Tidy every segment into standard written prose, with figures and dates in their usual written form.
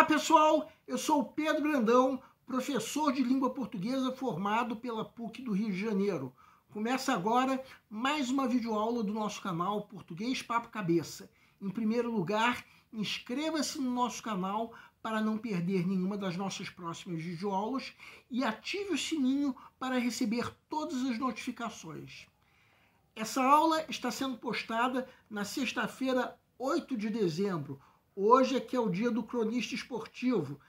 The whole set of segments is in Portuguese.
Olá pessoal, eu sou o Pedro Brandão, professor de língua portuguesa formado pela PUC do Rio de Janeiro. Começa agora mais uma videoaula do nosso canal Português Papo Cabeça. Em primeiro lugar, inscreva-se no nosso canal para não perder nenhuma das nossas próximas videoaulas e ative o sininho para receber todas as notificações. Essa aula está sendo postada na sexta-feira, 8 de dezembro. Hoje é que é o dia do cronista esportivo.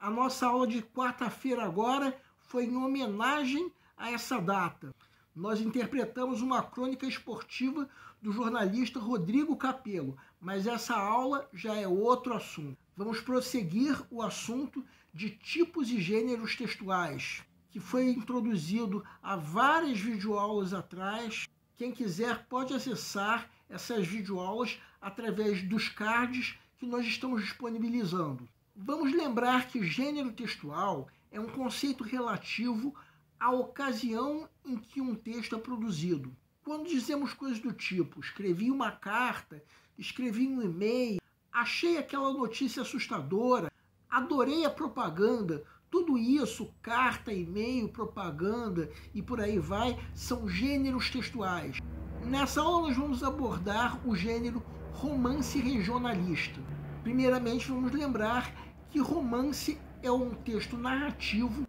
A nossa aula de quarta-feira agora foi em homenagem a essa data. Nós interpretamos uma crônica esportiva do jornalista Rodrigo Capello, mas essa aula já é outro assunto. Vamos prosseguir o assunto de tipos e gêneros textuais, que foi introduzido há várias videoaulas atrás. Quem quiser pode acessar essas videoaulas através dos cards que nós estamos disponibilizando. Vamos lembrar que gênero textual é um conceito relativo à ocasião em que um texto é produzido. Quando dizemos coisas do tipo, escrevi uma carta, escrevi um e-mail, achei aquela notícia assustadora, adorei a propaganda, tudo isso, carta, e-mail, propaganda e por aí vai, são gêneros textuais. Nessa aula nós vamos abordar o gênero romance regionalista. Primeiramente, vamos lembrar que romance é um texto narrativo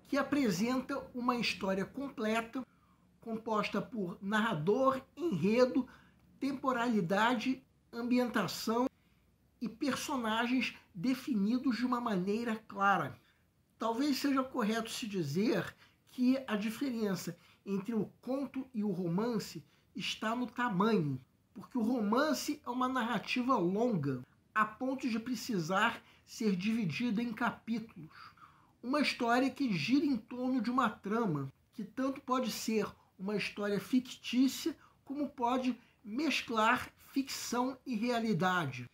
que apresenta uma história completa, composta por narrador, enredo, temporalidade, ambientação e personagens definidos de uma maneira clara. Talvez seja correto se dizer que a diferença entre o conto e o romance está no tamanho, porque o romance é uma narrativa longa, a ponto de precisar ser dividida em capítulos. Uma história que gira em torno de uma trama, que tanto pode ser uma história fictícia, como pode mesclar ficção e realidade.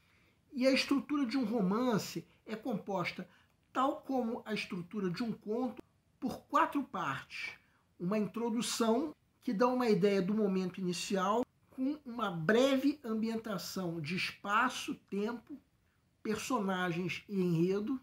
E a estrutura de um romance é composta, tal como a estrutura de um conto, por 4 partes. Uma introdução, que dá uma ideia do momento inicial, com uma breve ambientação de espaço, tempo, personagens e enredo.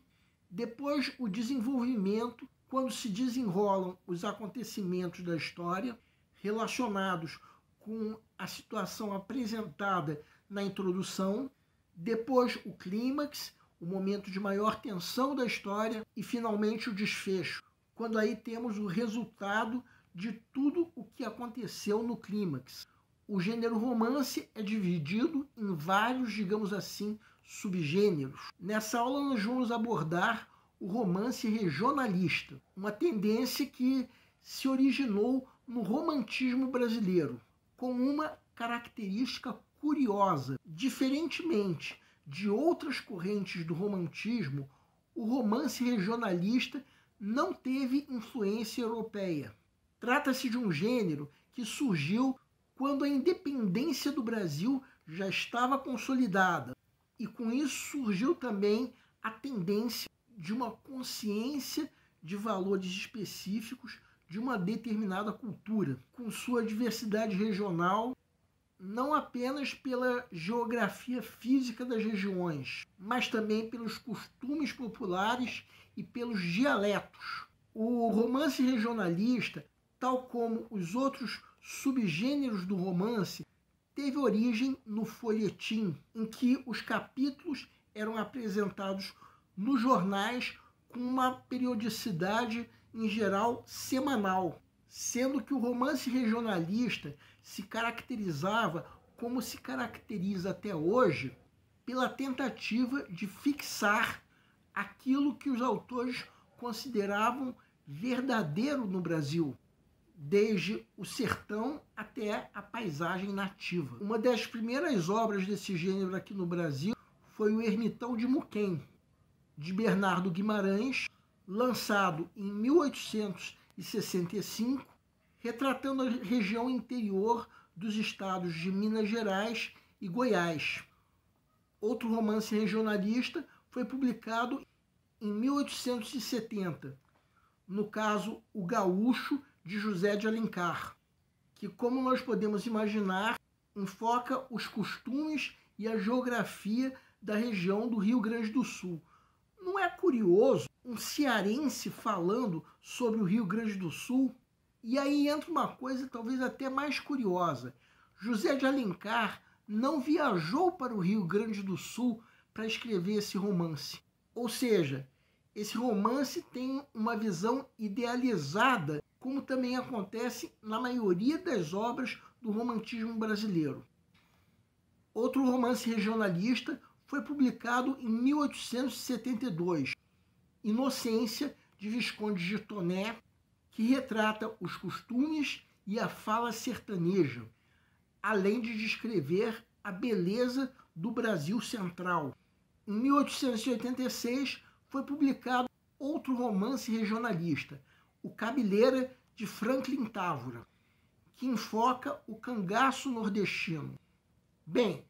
Depois, o desenvolvimento, quando se desenrolam os acontecimentos da história relacionados com a situação apresentada na introdução. Depois, o clímax, o momento de maior tensão da história. E, finalmente, o desfecho, quando aí temos o resultado de tudo o que aconteceu no clímax. O gênero romance é dividido em vários, digamos assim, subgêneros. Nessa aula nós vamos abordar o romance regionalista, uma tendência que se originou no romantismo brasileiro, com uma característica curiosa. Diferentemente de outras correntes do romantismo, o romance regionalista não teve influência europeia. Trata-se de um gênero que surgiu quando a independência do Brasil já estava consolidada. E com isso surgiu também a tendência de uma consciência de valores específicos de uma determinada cultura, com sua diversidade regional, não apenas pela geografia física das regiões, mas também pelos costumes populares e pelos dialetos. O romance regionalista, tal como os outros subgêneros do romance, teve origem no folhetim, em que os capítulos eram apresentados nos jornais com uma periodicidade, em geral, semanal, sendo que o romance regionalista se caracterizava, como se caracteriza até hoje, pela tentativa de fixar aquilo que os autores consideravam verdadeiro no Brasil, desde o sertão até a paisagem nativa. Uma das primeiras obras desse gênero aqui no Brasil foi o Ermitão de Muquem, de Bernardo Guimarães, lançado em 1865, retratando a região interior dos estados de Minas Gerais e Goiás. Outro romance regionalista foi publicado em 1870, no caso, O Gaúcho, de José de Alencar, que, como nós podemos imaginar, enfoca os costumes e a geografia da região do Rio Grande do Sul. Não é curioso um cearense falando sobre o Rio Grande do Sul? E aí entra uma coisa talvez até mais curiosa. José de Alencar não viajou para o Rio Grande do Sul para escrever esse romance. Ou seja, esse romance tem uma visão idealizada, como também acontece na maioria das obras do romantismo brasileiro. Outro romance regionalista foi publicado em 1872, Inocência, de Visconde de Toné, que retrata os costumes e a fala sertaneja, além de descrever a beleza do Brasil Central. Em 1886 foi publicado outro romance regionalista, O Cabeleira, de Franklin Távora, que enfoca o cangaço nordestino. Bem,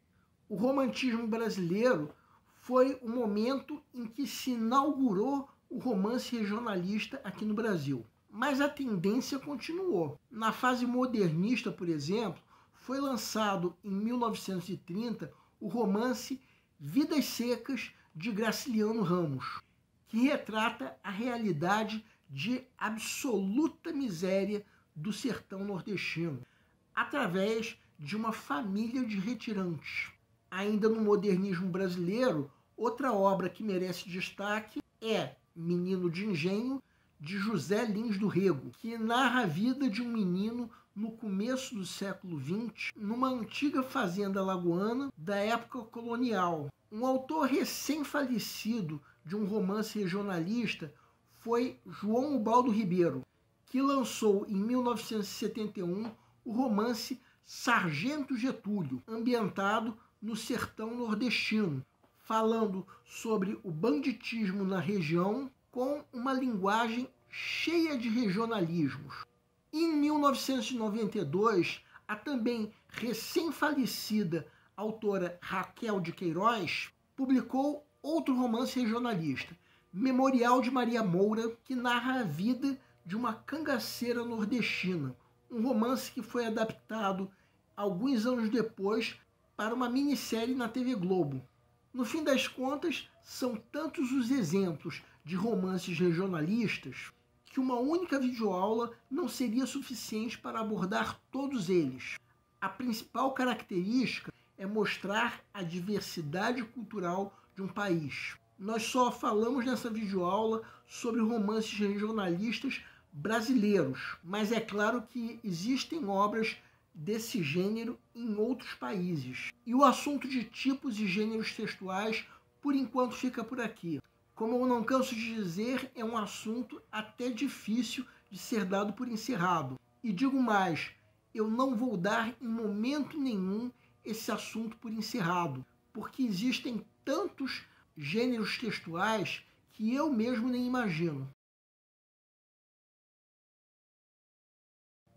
o romantismo brasileiro foi o momento em que se inaugurou o romance regionalista aqui no Brasil. Mas a tendência continuou. Na fase modernista, por exemplo, foi lançado em 1930 o romance Vidas Secas, de Graciliano Ramos, que retrata a realidade de absoluta miséria do sertão nordestino, através de uma família de retirantes. Ainda no modernismo brasileiro, outra obra que merece destaque é Menino de Engenho, de José Lins do Rego, que narra a vida de um menino no começo do século XX, numa antiga fazenda lagoana da época colonial. Um autor recém-falecido de um romance regionalista foi João Ubaldo Ribeiro, que lançou em 1971 o romance Sargento Getúlio, ambientado no sertão nordestino, falando sobre o banditismo na região com uma linguagem cheia de regionalismos. Em 1992, a também recém-falecida autora Raquel de Queiroz publicou outro romance regionalista, Memorial de Maria Moura, que narra a vida de uma cangaceira nordestina, um romance que foi adaptado alguns anos depois para uma minissérie na TV Globo. No fim das contas, são tantos os exemplos de romances regionalistas que uma única videoaula não seria suficiente para abordar todos eles. A principal característica é mostrar a diversidade cultural de um país. Nós só falamos nessa videoaula sobre romances regionalistas brasileiros, mas é claro que existem obras desse gênero em outros países. E o assunto de tipos e gêneros textuais, por enquanto, fica por aqui. Como eu não canso de dizer, é um assunto até difícil de ser dado por encerrado. E digo mais, eu não vou dar em momento nenhum esse assunto por encerrado, porque existem tantos gêneros textuais que eu mesmo nem imagino.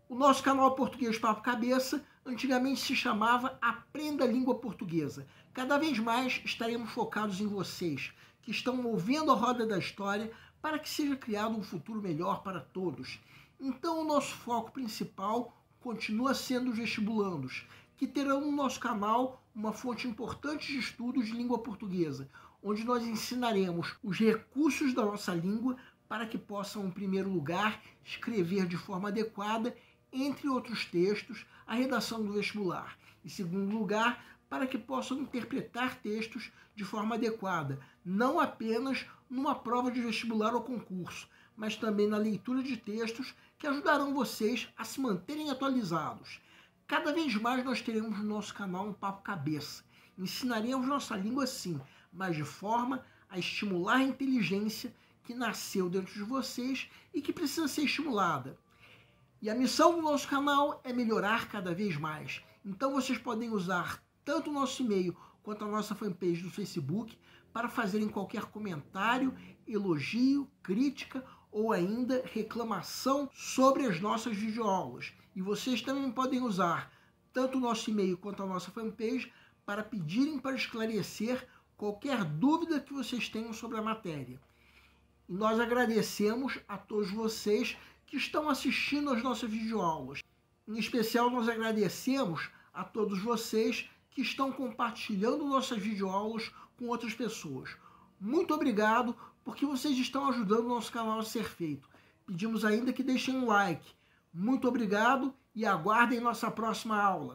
O nosso canal Português Papo Cabeça antigamente se chamava Aprenda a Língua Portuguesa. Cada vez mais estaremos focados em vocês, que estão movendo a roda da história para que seja criado um futuro melhor para todos. Então o nosso foco principal continua sendo os vestibulandos, que terão no nosso canal uma fonte importante de estudos de língua portuguesa, onde nós ensinaremos os recursos da nossa língua para que possam, em primeiro lugar, escrever de forma adequada, entre outros textos, a redação do vestibular. Em segundo lugar, para que possam interpretar textos de forma adequada, não apenas numa prova de vestibular ou concurso, mas também na leitura de textos que ajudarão vocês a se manterem atualizados. Cada vez mais nós teremos no nosso canal um Papo Cabeça. Ensinaremos nossa língua sim, mas de forma a estimular a inteligência que nasceu dentro de vocês e que precisa ser estimulada. E a missão do nosso canal é melhorar cada vez mais. Então vocês podem usar tanto o nosso e-mail quanto a nossa fanpage do Facebook para fazerem qualquer comentário, elogio, crítica ou ainda reclamação sobre as nossas videoaulas. E vocês também podem usar tanto o nosso e-mail quanto a nossa fanpage para pedirem para esclarecer qualquer dúvida que vocês tenham sobre a matéria. E nós agradecemos a todos vocês que estão assistindo às nossas videoaulas. Em especial, nós agradecemos a todos vocês que estão compartilhando nossas videoaulas com outras pessoas. Muito obrigado, porque vocês estão ajudando o nosso canal a ser feito. Pedimos ainda que deixem um like. Muito obrigado e aguardem nossa próxima aula.